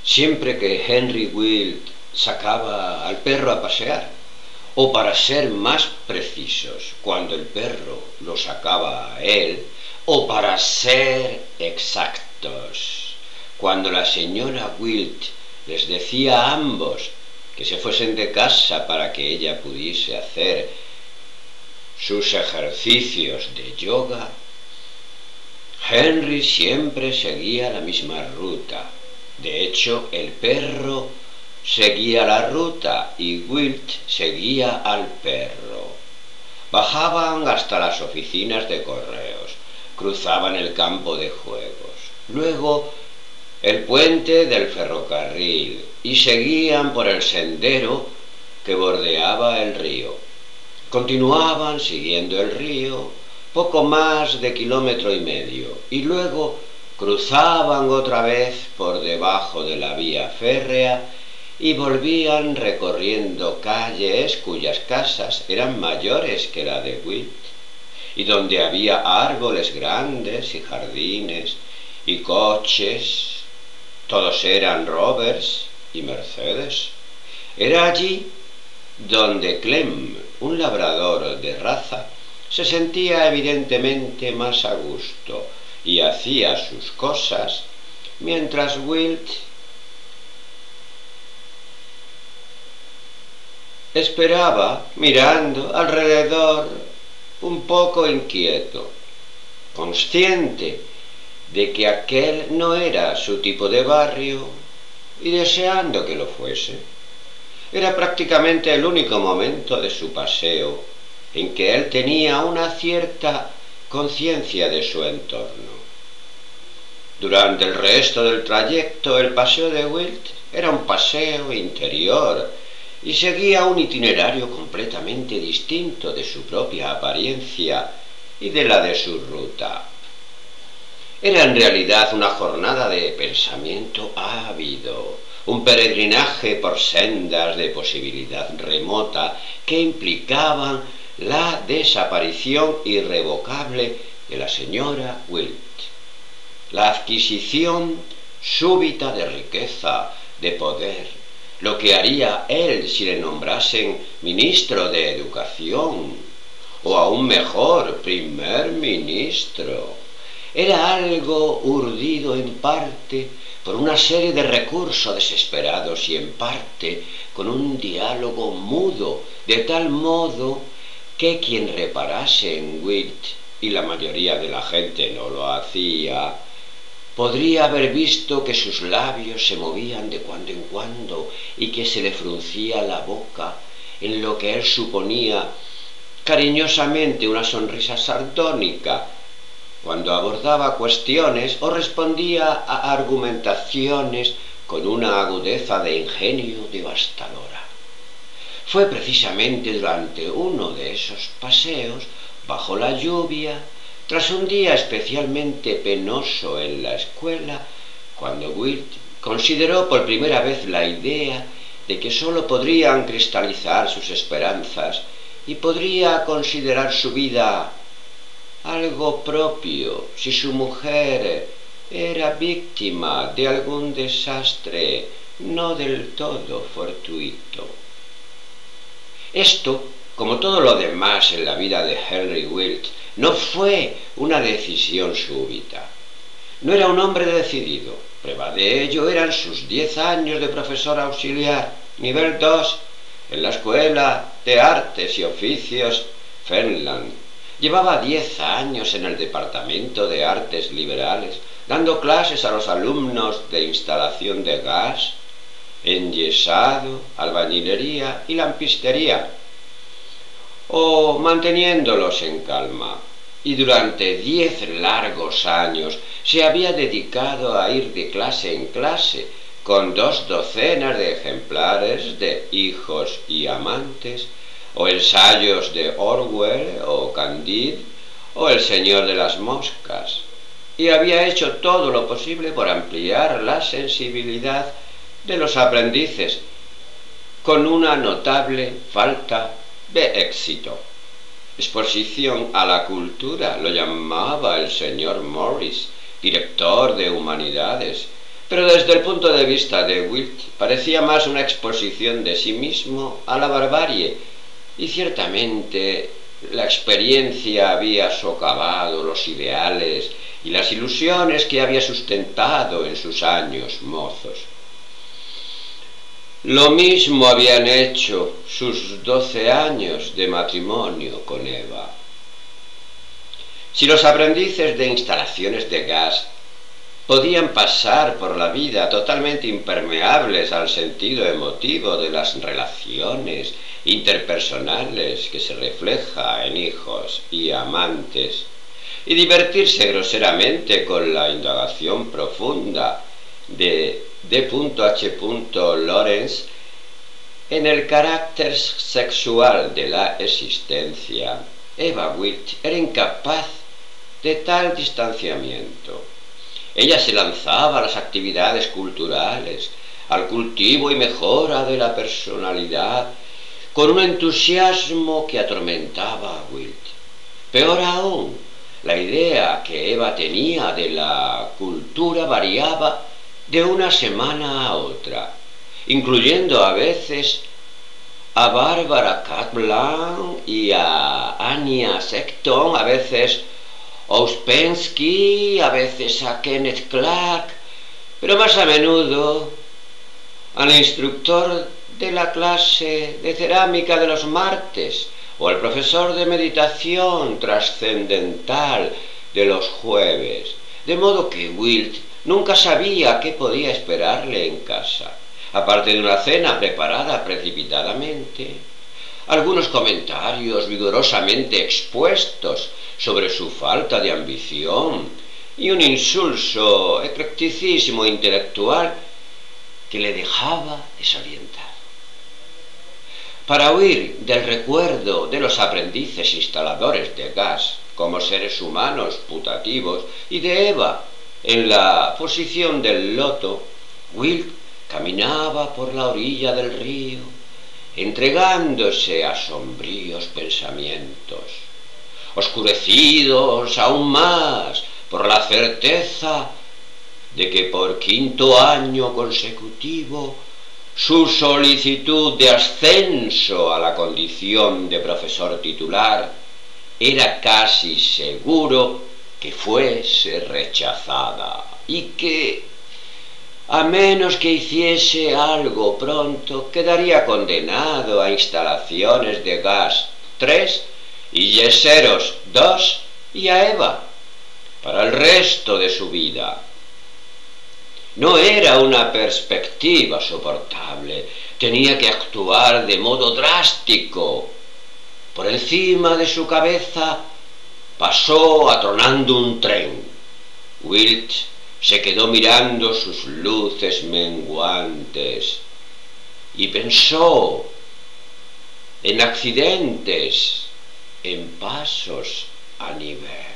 siempre que Henry Wild sacaba al perro a pasear, o para ser más precisos, cuando el perro lo sacaba a él, o para ser exactos, cuando la señora Wild les decía a ambos que se fuesen de casa para que ella pudiese hacer sus ejercicios de yoga, Henry siempre seguía la misma ruta. De hecho, el perro seguía la ruta y Wild seguía al perro. Bajaban hasta las oficinas de correos, cruzaban el campo de juegos, luego el puente del ferrocarril y seguían por el sendero que bordeaba el río. Continuaban siguiendo el río poco más de 1,5 kilómetros y luego cruzaban otra vez por debajo de la vía férrea y volvían recorriendo calles cuyas casas eran mayores que la de Wild y donde había árboles grandes y jardines y coches. Todos eran Rovers y Mercedes. Era allí donde Clem, un labrador de raza, se sentía evidentemente más a gusto y hacía sus cosas, mientras Wild esperaba mirando alrededor, un poco inquieto, consciente de que aquel no era su tipo de barrio y deseando que lo fuese. Era prácticamente el único momento de su paseo en que él tenía una cierta conciencia de su entorno. Durante el resto del trayecto, el paseo de Wild era un paseo interior y seguía un itinerario completamente distinto de su propia apariencia y de la de su ruta. Era en realidad una jornada de pensamiento ávido, un peregrinaje por sendas de posibilidad remota que implicaban la desaparición irrevocable de la señora Wild, la adquisición súbita de riqueza, de poder, lo que haría él si le nombrasen ministro de Educación, o aún mejor, primer ministro. Era algo urdido en parte por una serie de recursos desesperados y en parte con un diálogo mudo, de tal modo que quien reparase en Wild, y la mayoría de la gente no lo hacía, podría haber visto que sus labios se movían de cuando en cuando y que se le fruncía la boca en lo que él suponía cariñosamente una sonrisa sardónica cuando abordaba cuestiones o respondía a argumentaciones con una agudeza de ingenio devastadora. Fue precisamente durante uno de esos paseos, bajo la lluvia, tras un día especialmente penoso en la escuela, cuando Wild consideró por primera vez la idea de que sólo podrían cristalizar sus esperanzas y podría considerar su vida algo propio si su mujer era víctima de algún desastre no del todo fortuito. Esto, como todo lo demás en la vida de Henry Wild, no fue una decisión súbita. No era un hombre decidido. Prueba de ello eran sus 10 años de profesor auxiliar, nivel 2, en la Escuela de Artes y Oficios Fernland. Llevaba 10 años en el Departamento de Artes Liberales, dando clases a los alumnos de instalación de gas, enyesado, albañilería y lampistería, o manteniéndolos en calma. Y durante 10 largos años se había dedicado a ir de clase en clase con 2 docenas de ejemplares de Hijos y Amantes, o ensayos de Orwell o Candide, o El Señor de las Moscas, y había hecho todo lo posible por ampliar la sensibilidad de los aprendices, con una notable falta de éxito. Exposición a la cultura, lo llamaba el señor Morris, director de Humanidades, pero desde el punto de vista de Wilt parecía más una exposición de sí mismo a la barbarie, y ciertamente la experiencia había socavado los ideales y las ilusiones que había sustentado en sus años mozos. Lo mismo habían hecho sus 12 años de matrimonio con Eva. Si los aprendices de instalaciones de gas podían pasar por la vida totalmente impermeables al sentido emotivo de las relaciones interpersonales que se refleja en hijos y amantes, y divertirse groseramente con la indagación profunda de D.H. Lawrence en el carácter sexual de la existencia, Eva Wilt era incapaz de tal distanciamiento. Ella se lanzaba a las actividades culturales, al cultivo y mejora de la personalidad, con un entusiasmo que atormentaba a Wilt. Peor aún, la idea que Eva tenía de la cultura variaba de una semana a otra, incluyendo a veces a Barbara Kaplan y a Anya Sexton, a veces a Ouspensky, a veces a Kenneth Clark, pero más a menudo al instructor de la clase de cerámica de los martes o al profesor de meditación trascendental de los jueves, de modo que Wilt nunca sabía qué podía esperarle en casa, aparte de una cena preparada precipitadamente, algunos comentarios vigorosamente expuestos sobre su falta de ambición y un insulso eclecticismo intelectual que le dejaba desorientado. Para huir del recuerdo de los aprendices instaladores de gas como seres humanos putativos y de Eva en la posición del loto, Wilt caminaba por la orilla del río, entregándose a sombríos pensamientos, oscurecidos aún más por la certeza de que por 5º año consecutivo su solicitud de ascenso a la condición de profesor titular era casi seguro que fuese rechazada y que, a menos que hiciese algo pronto, quedaría condenado a instalaciones de gas 3 y yeseros 2 y a Eva para el resto de su vida. No era una perspectiva soportable, tenía que actuar de modo drástico. Por encima de su cabeza pasó atronando un tren. Wilt se quedó mirando sus luces menguantes y pensó en accidentes, en pasos a nivel.